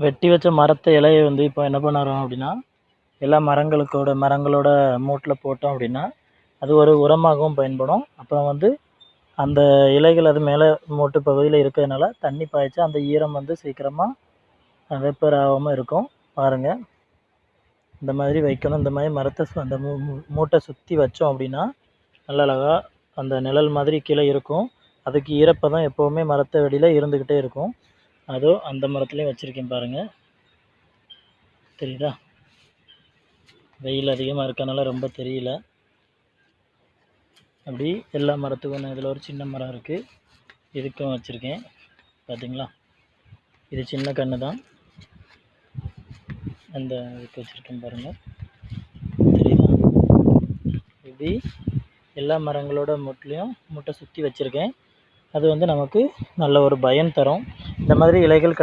வெட்டி வச்ச மரத்த இலைய வந்து இப்போ என்ன பண்ணுறோம் அப்படின்னா, எல்லா மரங்களோட மூட்டில் போட்டோம் அப்படின்னா, அது ஒரு உரமாகவும் பயன்படும். அப்புறம் வந்து அந்த இலைகள் அது மேலே மூட்டு பகுதியில் இருக்கிறதுனால தண்ணி பாய்ச்சா அந்த ஈரம் வந்து சீக்கிரமாக வெப்பர் ஆகாமல் இருக்கும். பாருங்கள், இந்த மாதிரி வைக்கணும். இந்த மாதிரி மரத்தை அந்த மூட்டை சுற்றி வச்சோம் அப்படின்னா நல்ல அழகா அந்த நிழல் மாதிரி கீழே இருக்கும். அதுக்கு ஈரப்பதம் எப்போவுமே மரத்தை வெளியில் இருந்துக்கிட்டே இருக்கும். அதோ அந்த மரத்துலேயும் வச்சுருக்கேன் பாருங்கள், தெரியுதா? வெயில் அதிகமாக இருக்கனால ரொம்ப தெரியல. அப்படி எல்லா மரத்துக்கும் இதில் ஒரு சின்ன மரம் இருக்குது, இதுக்கும் வச்சுருக்கேன். பார்த்தீங்களா, இது சின்ன கன்று தான். அந்த இதுக்கு வச்சுருக்கேன் பாருங்கள், தெரியுதா? இப்படி எல்லா மரங்களோட மூட்டை சுற்றி வச்சுருக்கேன். அது வந்து நமக்கு நல்ல ஒரு பயன் தரும். இந்த மாதிரி இலைகள்